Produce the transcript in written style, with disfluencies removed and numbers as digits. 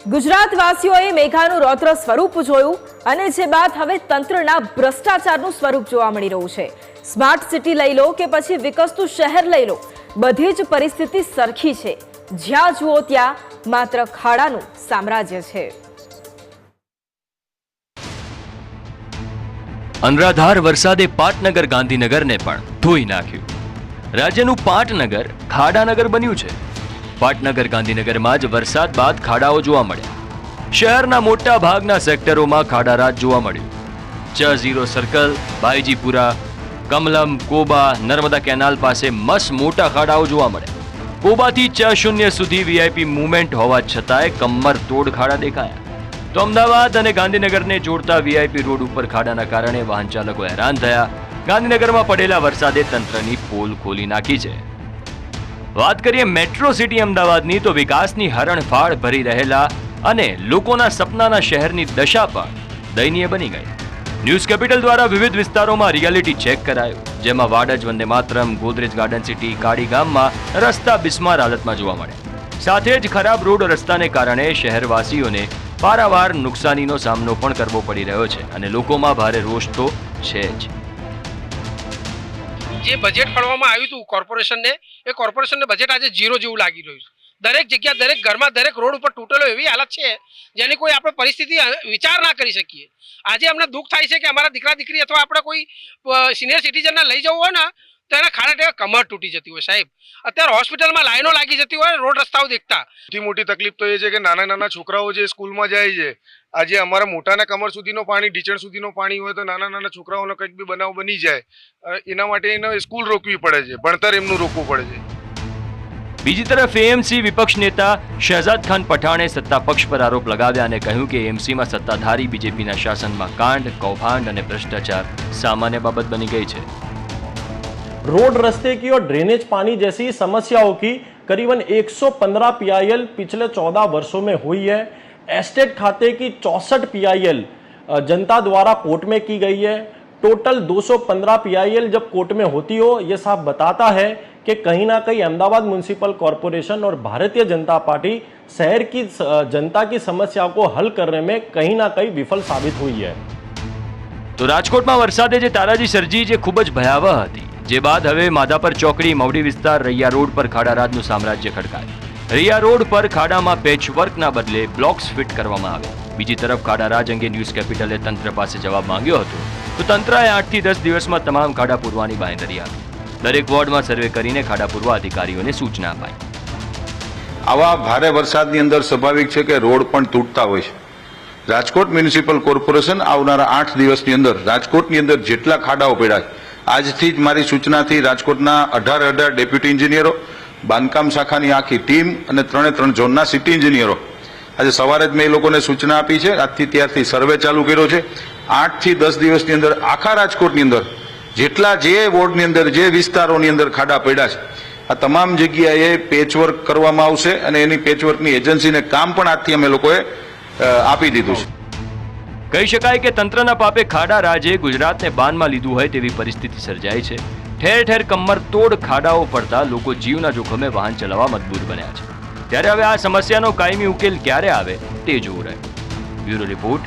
ગુજરાતવાસીઓએ મેઘાનું રૌદ્ર સ્વરૂપ જોયું અને જે બાદ હવે તંત્રના ભ્રષ્ટાચારનું સ્વરૂપ જોવા મળી રહ્યું છે। સ્માર્ટ સિટી લઈ લો કે પછી વિકસતું શહેર લઈ લો, બધી જ પરિસ્થિતિ સરખી છે। જ્યાં જુઓ ત્યાં માત્ર ખાડાનું સામ્રાજ્ય છે। અનરાધાર વરસાદે પાટનગર ગાંધીનગરને પણ ધોઈ નાખ્યું। રાજ્યનું પાટનગર ખાડાનગર બન્યું છે। પાટનગર ગાંધીનગરમાં જ વરસાદ બાદ ખાડાઓ જોવા મળ્યા। શહેરના મોટા ભાગના સેક્ટરોમાં ખાડારાજ જોવા મળ્યું। ચ0 સર્કલ, બાયજીપુરા, કમલમ, કોબા, નર્મદા કેનાલ પાસે મસ્ત મોટા ખાડાઓ જોવા મળ્યા। કોબાથી ચ0 સુધી વીઆઈપી મુવમેન્ટ હોવા છતાંય કમર તોડ ખાડા દેખાયા। તો અમદાવાદ અને ગાંધીનગરને જોડતા વીઆઈપી રોડ ઉપર ખાડાના કારણે વાહન ચાલકો હેરાન થયા। ગાંધીનગરમાં પડેલા વરસાદે તંત્રની પોલ ખોલી નાખી છે। વાત કરીએ મેટ્રો સિટી અમદાવાદની તો વિકાસની હરણફાળ ભરી રહેલા અને લોકોના સપનાના શહેરની દશા પણ દયનીય બની ગઈ। ન્યૂઝ કેપિટલ દ્વારા વિવિધ વિસ્તારોમાં રિયાલિટી ચેક કરાયું, જેમાં વાડજ, વંદે માતરમ, ગોદરેજ ગાર્ડન સિટી, કાડી ગામમાં રસ્તા બિસ્માર હાલતમાં જોવા મળ્યા। સાથે જ ખરાબ રોડ રસ્તાને કારણે શહેરવાસીઓને પારાવાર નુકસાનીનો સામનો પણ કરવો પડી રહ્યો છે અને લોકોમાં ભારે રોષ તો છે જ। જે બજેટ ફાળવવામાં આવ્યું હતું કોર્પોરેશનને, એ કોર્પોરેશનને બજેટ આજે ઝીરો જેવું લાગી રહ્યું છે। દરેક જગ્યા, દરેક ઘરમાં, દરેક રોડ ઉપર તૂટેલો એવી હાલત છે જેની કોઈ આપણે પરિસ્થિતિ વિચાર ના કરી શકીએ। આજે અમને દુઃખ થાય છે કે અમારા દીકરા દીકરી અથવા આપણે કોઈ સિનિયર સિટીઝનને લઈ જવું હોય ને તો એના ખાડા ટેવા કમર તૂટી જતી હોય। સાહેબ, અત્યારે હોસ્પિટલમાં લાઈનો લાગી જતી હોય રોડ રસ્તાઓ દેખતા। સૌથી મોટી તકલીફ તો એ છે કે નાના નાના છોકરાઓ જે સ્કૂલમાં જાય છે, આજે અમારા મોટાના કમર સુધીનો પાણી, ઢીચણ સુધીનો પાણી હોય તો નાના નાના છોકરાઓનો કંઈક બી બનાવ બની જાય, એના માટે એને સ્કૂલ રોકવી પડે છે, ભણતર એમનું રોકવું પડે છે। બીજી તરફ એએમસી વિપક્ષ નેતા શહેજાદ ખાન પઠાણે સત્તા પક્ષ પર આરોપ લગાવ્યા અને કહ્યું કે એએમસીમાં સત્તાધારી બીજેપીના શાસનમાં કાંડ, કૌભાંડ અને ભ્રષ્ટાચાર સામાન્ય बाबत बनी गई है। रोड, रास्ते की और ड्रेनेज पानी जैसी समस्याओं की करीबन 115 पीआईएल पिछले 14 वर्षों में हुई है। एस्टेट खाते की 64 पीआईएल जनता द्वारा कोर्ट में की गई है। टोटल 215 पीआईएल जब कोर्ट में होती हो, ये साफ बताता है कि कहीं ना कहीं अहमदाबाद म्युनिसिपल कॉरपोरेशन और भारतीय जनता पार्टी शहर की जनता की समस्या को हल करने में कहीं ना कहीं विफल साबित हुई है। तो રાજકોટમાં વરસાદે જે તારાજી સર્જી જે ખૂબ જ ભયાવહ હતી, જે બાદ હવે માધાપર ચોકડી, મવડી વિસ્તાર, રૈયા રોડ પર ખાડારાજનું સામ્રાજ્ય ખડકાયું। રૈયા રોડ પર ખાડામાં પેચવર્કના બદલે બ્લોક્સ ફિટ કરવામાં આવ્યા। બીજી તરફ ખાડારાજ અંગે ન્યૂઝ કેપિટલે તંત્ર પાસે જવાબ માંગ્યો હતો તો તંત્રએ 8 થી 10 દિવસમાં તમામ ખાડા પૂરવાની બાંહેધરી આપી। દરેક વોર્ડમાં સર્વે કરીને ખાડા પૂરવા અધિકારીઓને સૂચના અપાઈ। આવા ભારે વરસાદની અંદર સ્વાભાવિક છે કે રોડ પણ તૂટતા હોય છે। રાજકોટ મ્યુનિસિપલ કોર્પોરેશન આવનારા 8 દિવસની અંદર રાજકોટની અંદર જેટલા ખાડાઓ પડ્યા છે, આજથી જ મારી સૂચનાથી રાજકોટના 18 ડેપ્યુટી એન્જિનિયરો, બાંધકામ શાખાની આખી ટીમ અને 3 ઝોનના સિટી એન્જિનિયરો આજે સવારે જ મેં એ લોકોને સૂચના આપી છે। આજથી ત્યારથી સર્વે ચાલુ કર્યો છે। 8 થી 10 દિવસની અંદર આખા રાજકોટની અંદર જેટલા જે વોર્ડની અંદર, જે વિસ્તારોની અંદર ખાડા પડ્યા છે, આ તમામ જગ્યાએ પેચવર્ક કરવામાં આવશે અને એની પેચવર્કની એજન્સીને કામ પણ આજથી અમે લોકોએ આપી દીધું છે। કહી શકાય કે તંત્રના પાપે ખાડા રાજે ગુજરાતને બાનમાં લીધું હોય તેવી પરિસ્થિતિ સર્જાઈ છે। ઠેર ઠેર કમર તોડ ખાડાઓ પડતા લોકો જીવના જોખમે વાહન ચલાવવા મજબૂર બન્યા છે। ત્યારે હવે આ સમસ્યાનો કાયમી ઉકેલ ક્યારે આવે તે જોવું રહ્યું। Bureau report,